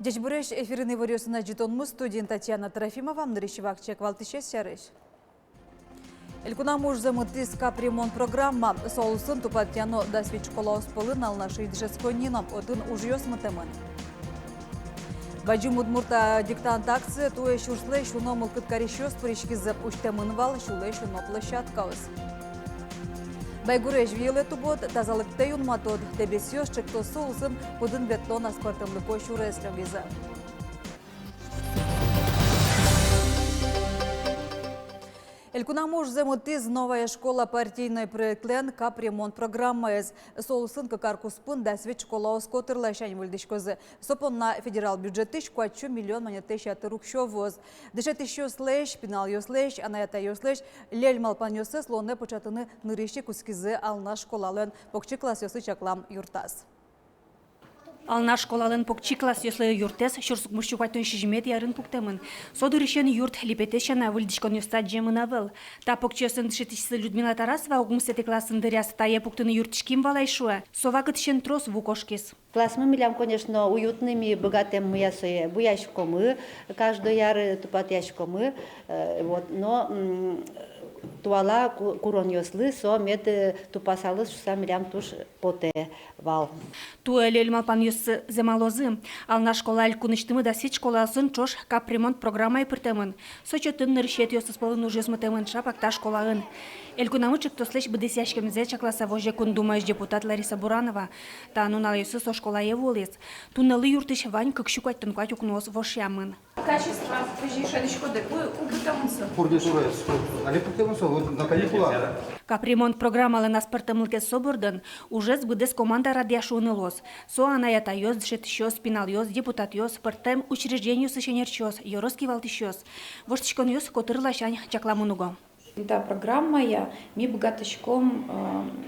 Дежбуреш эфирный вариосына житонмуз студент Татьяна Трофимова, нарищевак чек валтышес шарыш. Элькунамуж замытыс капремонт программа соусын тупатьяно дасвич школа оспылын алнаши джесконином отын ужьёс мытымын. Баджи мудмурта диктант акция туе шурсле шуно мылкыт карещёс пришкизы уштемын вал шуле шуно площадкаус. Байгуреш виеле тубот тазалыкта юнматод дебесёс чектосу улсын пудын бетлон аскортымлыко шуреслем виза. Элькунамуж замутыз новая школа партийной проектлен капремонт программа из соусын какаркуспын дасвет школа оскотырла шань выльдышкозы. Сопон на федерал бюджеты шкуачу миллион монеты рук воз. Дышет еще слэш, пенал ё слэш, а на это ё слэш, лель малпан ёсы слоне початыны нырыщи кускизы ална школален покчи класс ёсы чаклам юртас. Ална школалын покчи класс ёслы юртес, шурсук мушчукайтын шижмет ярын пуктемын. Содырышен юрт липетешена выльдышкон юстат жемын авыл. Та покчёсын дышетишсы Людмила Тарасова угмсети классын дырясы тае пуктыны юртышким валайшуа. Совакытышен трос вукошкис. Класс мы милям, конечно, уютными, богатым ясы, буящикомы, каждый яр тупат ящикомы, вот, но туала курон ёслы, со мед тупасалы шуса милям туш поте вал. Туэлел малпан ёсы земалозы. Ална школа алькуныштымы да сет школасын чош капремонт программай пыртемын. Сочетын ныршет ёсы сполын ужесмытемын шапакта школаын. Элькунамычык тослеш бдесяшкемзе чакласа воже кундумаеш депутат Лариса Буранова. Та нунал ёсы со школае волес. Туналы юртыш вань кыкшукать тонкать укнос вошямын. Качество шадышкоды убытамынсы. Фурдесурес, али пуктемынсы, вот на каникулах. Капремонт программалы на спартамылке собордын уже сбыдес команда радиашуны лос. Со анаята ёс, дшетышёс, пинал ёс, депутат ёс, партем учреждению сышенерчёс, ёроски валтышёс. Воштышкон ёс котырлашань чакламынуго. Та программа я ми богатышком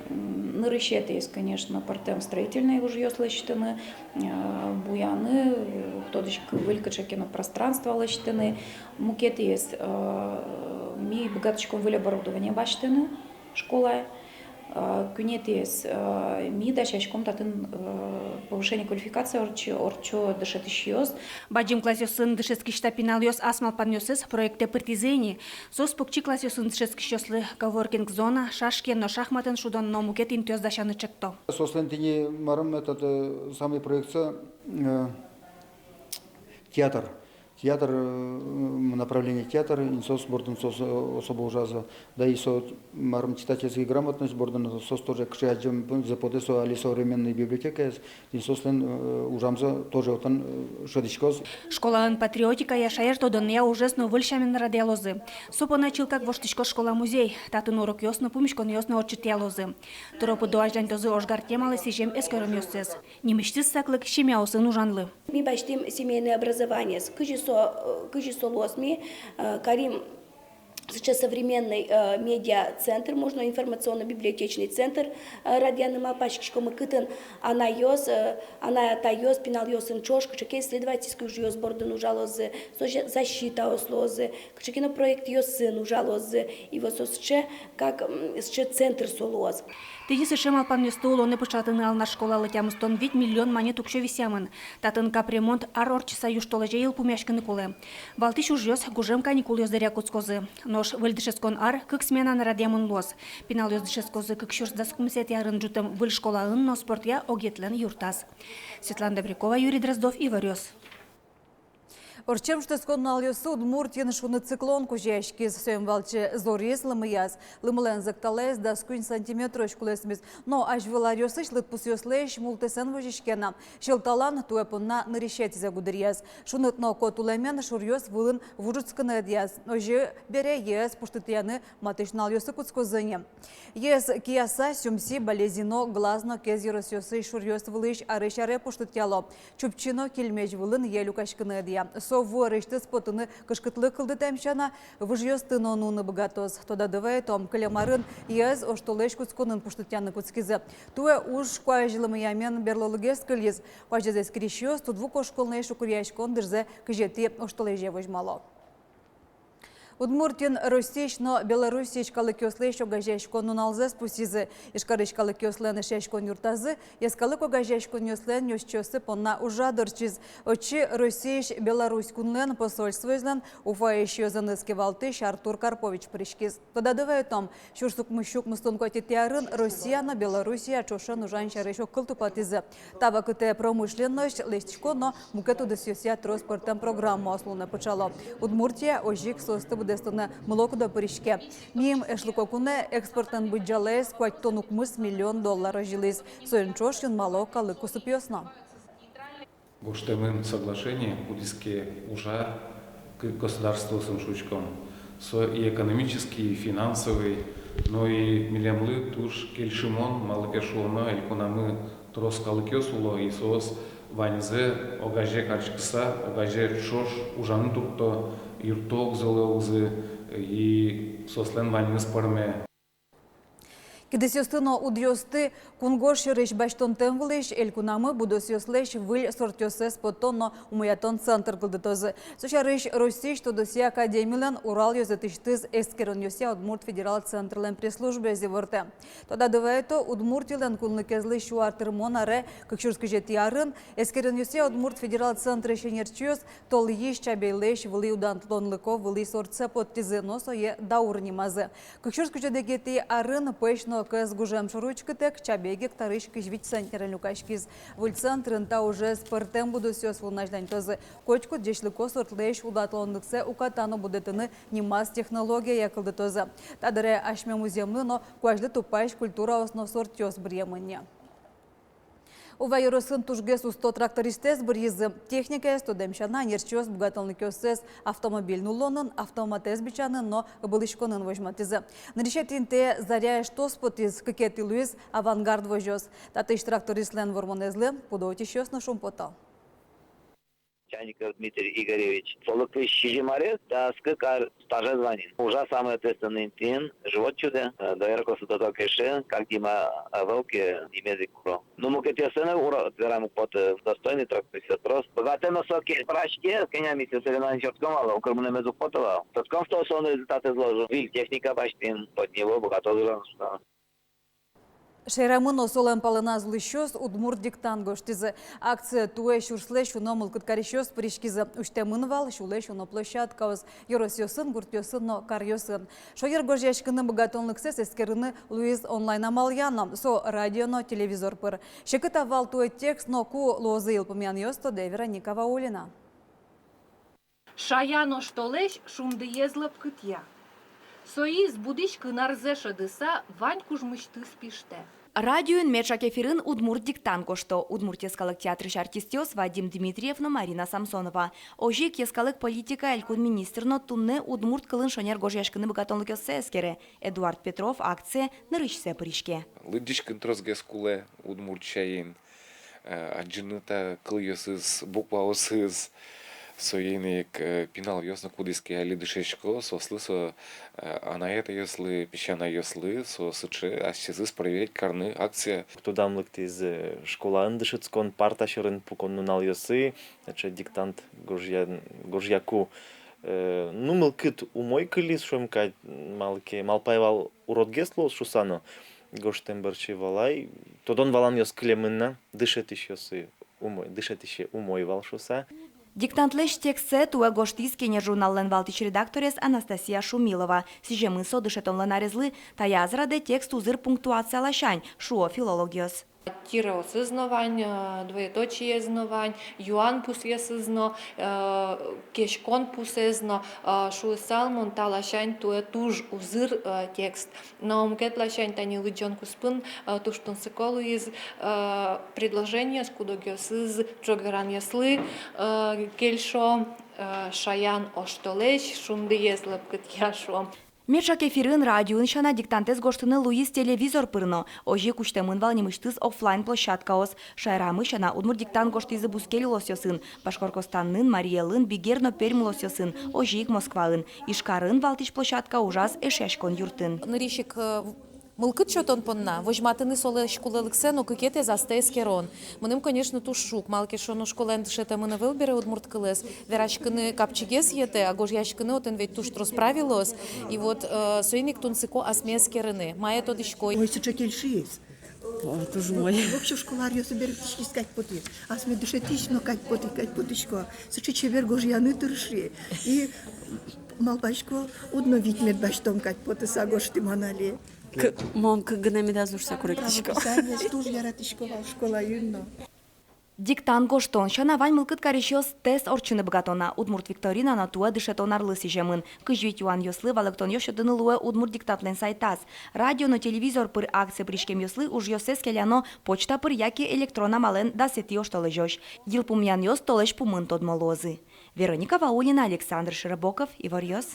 нырыщеты есть, конечно, партем строительные уже ёслыщтыны, буяны, кто-то вылькачекино пространство лыщтыны, мукеты есть, ми богатышком выль оборудование баштыны, школа, кюнеты есть, ми дачачком татын повышение квалификации орчо дышетыш ёс. Баджим класс ёсын дышетский штапинал ёс асмал пан ёсыс проекте партизени. Сос покчи класс ёсын дышетский ёслы коворкинг зона, шашкен, но шахматен шудон, но мукет интёс дашаны чекто. Сослентини марам этот самый проект театр. Театр, направление театра, инсос борден сос особо ужаза, да и со марм читательской грамотность борден сос тоже кшиаджем заподе со али современной библиотека, инсослен ужамза тоже отан шадичкоз. Школа патриотика я шаер тодон я ужесно выльшамен радиалозы. Сопо начал как воштышко школа музей, татын урок ёсно пумишкон ёсно отчитялозы. Торопу доаждан тозы ошгар темалы сижем эскорон ёсес. Немещиз саклык щемяосын ужанлы. Мы почтим семейное образование. Кыжисолосми, Карим сейчас современный медиа-центр, можно информационно-библиотечный центр радианым апачкишком и кытын она тайос, пинал ёс инчош, кычеке исследовательский уже ёс борден ужалозы, защита ослозы, кычекино проект ёс сын ужалозы, и вот сосче как центр солоз. Тиди сышем алпан ёстол, он и початыны ална школа лытямыстон ведь миллион монет укшо висямын. Татын капремонт арорчиса юштолаже ел пумяшкины кулы. Балтыш уж ёс гужем каникул ёздыря куцкозы. Нож выльдышескон ар кык сменан радиамын лос. Пинал ёздышескозы кык шурс заскумсет ярын жутым выль школаын, но спортя огетлен юртас. Светлана Добрякова, Юрий Дроздов и Варёс. Орчем штескон налёсы Удмуртияны шуны циклон кужешкиз сөйм валчы зорез лымыяз. Лымылен закталез да скунь сантиметр очкулесміз. Но аж выларёсыш лытпус ёслэш мултесен вожешкена. Шелталан туэпынна нарешетизе гудырьяз. Шунытно котулемен шурьёс вылын вужуцканы эдьяз. Ожи бере ез пуштытияны матыш налёсы куцкозыне. Ез кияса сюмси болезино глазно кез ёросёсы шурьёс вылыш арышаре пуштытяло. Чупчино кельмеж вылын елюкашканы эдья. Сову рыштыс потыны кышкытлы кылды тәмшана выжьёс тынонуны богатоз. Тода дывай том калямарын ез оштолеш куцконын пуштытяны куцкизы. Туэ уж куажилымы ямен берлолыгес кыльез. Куажезес крещёс тудву кошколнеш укурьяшкон дырзе кыжети оштолеже вожмало. Удмуртин ростично Белоруссич калыкёслеш огажешко нуналзе спусизы. Ишкарыш калыкёслен шешкон юртазы, яскалык огажешкон юслен нёсчёсы понна ужадырчиз. Очи Россияш Беларусь кунлен посольство излен уфаещё занызки валтыш Артур Карпович пришкиз. Тода давай том, шурсук мыщук мустункоти тиарын Россия на Белоруссия чоша нужан шарышо кылтупатизы. Тава кыте промышленность лестичко, но мукету десюсия транспортом программу ослуна почало. Удмуртия ожик состы будестуна молоко до поришке. Мим эшлукокуне экспортен буджалес квать тонук мыс $1 миллион жилис. Соенчошин молоко лыкусупьёсно. Гоштемын соглашение Кудиске ужар к государству самшучком. Со и экономический, и финансовый, но и милямлы туш кельшимон малыкешуона элькунамы троскалыкёсуло и сос ваньзе огаже карчкыса огаже шош ужаны турто юрток золоузы и сослен ваньныс парме. Кидесёстыно удьёсты кунгошерыш баштон темвлыш элькунамы будосёслеш выль сортёсес потонно умаятон центр кылдытозы. Сушарыш Российш тодоси академиялен Урал ёзетыштыз эскерон ёся Удмурт федерал центрлен пресс-службе зеворте. Тода дывайто Удмуртилен кулныкезлы шуартыр монаре кыкшурскы жетиярын эскерон ёся Удмурт федерал центр шенерчёс толыиш чабейлеш вылы удантлонлыко вылы сортсе подтизы носо е даурнимазы. Кыкшурскы жетегети арын пэшно кыз гужем шуручкытек чабеги ктарыш кыжвить центрен люкашкиз. Выль центрын та уже спортем буду сёс вулнаждан тозы. Кочку дешлыко сортлеш удатлонлыксе укатану будетыны немаз технология якылды тозы. Тадыре ашме муземны, но куажлы тупайш культура осно сортёс бременне. Увайросын тужгес усто трактористес биризы техника студемшана нерчёс бугатылныкёсес автомобиль нулонын автоматез бичанын, но былышконын вожматизы. Нарешетинте заря что спотиз кекети луиз авангард вожёс. Татыш трактористлен вормонезлы пудоутишёс на шумпота. Чайников Дмитрий Игоревич. Солоквич Шижимарес, да скакар стажа звонин. Ужас самый ответственный интин, живот чудо, да ярко сюда кэши, как дима волки, немези куро. Ну, мы кэти сына ура, тверам под достойный тракторист трос. Богатый носоки, прачки, конями се соревнования чёртком, а укрмуна мезу потова. Тотком, что он результат изложил. Виль, техника баштин, под него богатый жан. Шейрамын осолен палына злыщёс Удмурт диктан гоштизы. Акция туэ шурслеш уно мылкыткарищёс пришкизы. Уштемын вал шулеш уно площадкауз. Yorosёсын, гуртёсын, но карьёсын. Шоер гожешкыны богатонлыксес эскерыны Луиз онлайн амальяном. Со радионо телевизор пыр. Шекыта вал туэ текст, но ку лозы илпымян ёсто Девера Никова Улина. Шаяно штолеш шумды езлып кытья. Соиз будиш кынарзе шыдыса вань кужмышты спиште. Радиоын мечак эфирын Удмурт диктан кошто. Удмуртескалык театрыш артистёс Вадим Дмитриевна Марина Самсонова. Ожик ескалык политика элькун министрно тунны Удмурт кылын шонер гожешкыны богатонлык ёссе эскере. Эдуард Петров акция нырышсе пыришке. Лыдишкын трозгескуле Удмурт чайын. Аджыныта кыл ёсыз, букваосыз. Соейник пинал ёсно кудиске али дышечко, сослы со анаета ёслы, песчана ёслы, со сычы, асчезыз проверить карны акция. Тудамлык тиз школа ындышыцкон парташырын пукон нунал ёсы, диктант горжяку. Ну, мылкыт умой кылис шумка малке, малпайвал уродгесло шусано, гоштем барчи валай, тодон валан ёс клемынна, дышетиш ёсы умой, дышетище умой вал шуса. Диктантлеш текстсе туэ гоштискене журналлен валтич редакторес Анастасия Шумилова. Сижемын содышетонлен арезлы, таязраде текст узыр пунктуация лашань, шуо филологиос. Тирео сызнавань, двоеточие знавань, юан пусе сызно, кешкон пусезно, шу салмон талашань туэ туж узыр текст. Но мкет лашань тани лыджон куспын, туштун сыколу из предложения скудогиос из чогаран яслы, кельшо, шаян оштолеш, шунды езлып кытьяшо. Мечак эфирын радиоын шана диктантес гоштыны Луиз телевизор пырно. Ожи куштемын валнимыштыз оффлайн площадкаос. Шайрамы шана Удмурт диктант гоштизы Бускели лосёсын. Башкоркостаннын, Мариелын, Бигерно Пермь лосёсын. Ожик Москваын. Ишкарын валтиш площадка ужас эшешкон юртын. Нырищик Мылкыт чотон понна, вожматыны соле школы лексену кыкете за стейскерон. Мыным, конечно, тушук, малки шону школен тышета мына вылбере удмурт кылес. Верашкыны капчигес ете, а гожьяшкыны отен ведь туш тросправилос. И вот соиник тунцыко асмескерыны. Мая тодышко. Ой, сучательшиес. Тоже мой. Вообще школар я соберу искать поты. А сме душетично кать потышко. Сучечевер гожьяны тырши. И малбашко одно вид медбаштом кать поты сагошты манали. Мон кыгынамида зурса корректишко. Туж яратышкова школа юнно. Диктант гоштон, шана вань мылкыт карещос тест орчыны богатона. Удмурт Викторина на туа дышетон арлысы жемын. Кыжвит юан йослы валыктон йошодыны луэ удмурт диктатлен сайтас. Радио на телевизор пыр акция пришкем йослы уж йосес келяно почта пыр яки электрона мален да сети оштолы жош. Йылпумян йос толеш пумын тодмолозы. Вероника Ваулина, Александр Широбоков, Ивар Йос.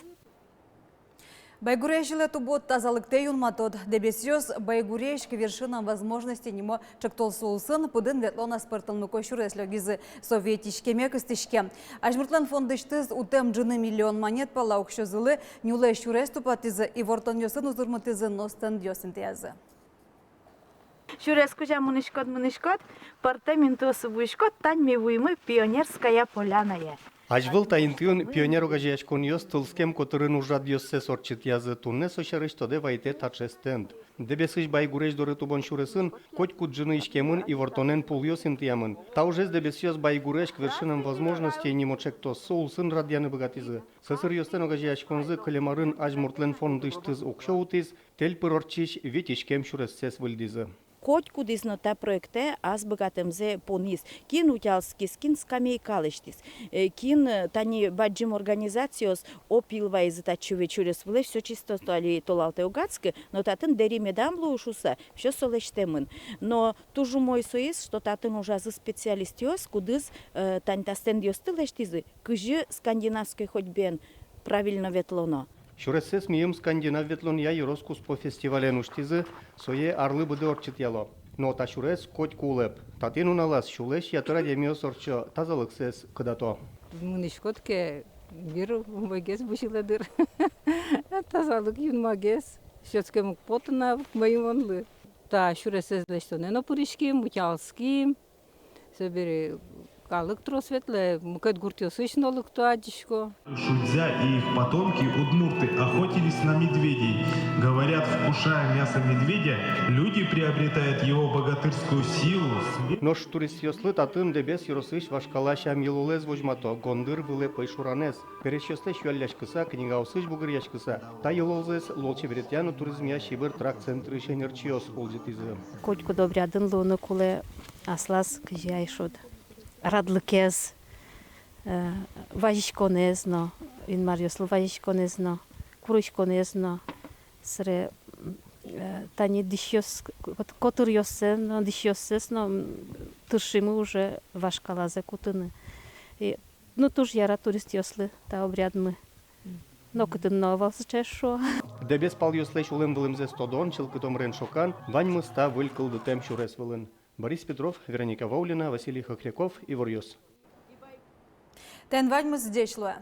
Байгурешиле тубот тазалыкте юнматод. Дебесьёс байгурешки вершина возможности немо чактолсулсын пудын ветлона спыртылны кощуресло гизы советишкеме кыстышке. Ажмуртлан фондыштыз утем джины миллион монет пала укшозылы нюле щурес тупатызы и вортон йосын узырмытызы ностан йосын тязы. Щурес кужа мунышкот, партаментосы буйшкот, тань мевуймы пионерская поляная. Ажвыл таинтын пионеру гажиячкон йос тылскем котырын ужад йоссе сорчит язы тунне сошарыштоде вайте тачестенд. Дебесыш байгуреш доры тубон шуресын, коть куджины ишкемын и вортонен пул йосин тиямын. Та уже дебесьёс байгуреш к вершинам возможностей немочек то соулсын радьяны богатизы. Сысыр йостен гажиячконзы клемарын ажмуртлен фондыштыз укшоутиз, тел пырорчиш ветишкем шурессес выльдизы. Коть кудисно та проекте аз богатемзе понис. Кин утялскис, кин скамейкалыштис. Кин тани баджим организациос опилва из тачуве чурес вле все чисто толи толалте угацке, но татын дери медам лушуса, все солештемын. Но тужу мой соис, что татын ужазы специалистиос, кудыз тань тастен диостылештизы, кыжы скандинавской ходьбен правильно ветлоно. Шуресес мием скандинав ветлон я юроскус по фестивален уштизы, сое арлы быды орчит яло. Но та шурес коть кулеп. Татину налас шулеш ятыра демиос орчо тазалыксес кыдато. Мунишкотке бир вагес бушиладыр. Тазалык юнмагес. Щёцкем потна моим онлы. Та шуресес лештоне но пуришким, мутялским. Собери калык тросветле, мукет гуртёсычнолык туадишко. Шудзя и их потомки, удмурты, охотились на медведей. Говорят, вкушая мясо медведя, люди приобретают его богатырскую силу. Но штурис йослы татын дебес юросыш вашкала шам елулез вожмато, гондыр выле пайшуранес. Перещёсте шуялляшкыса, книгаусыш бугыряшкыса. Та елолзес лолче веретяну туризм я шибыр трак центры шенерчиос улжетизы. Котьку добрядын луны куле аслас кыжайшуд. Радлыкез, вазишконезно, винмар йослы вазишконезно, курышконезно, сре тани дишьёс, котыр йоссен, дишьёссесно, тыршимы уже вашкалазе кутыны. Ну туж яра турист йослы, та обрядмы. Но кытын новался чешо. Дебес пал йослеш улем вылымзе стодон, чылкытом рен шокан, вань мыста вылькылды тем шурес вылын. Борис Петров, Вероника Ваулина, Василий Хохляков, Ивар Йос. Тен вадьмыз дешлуя.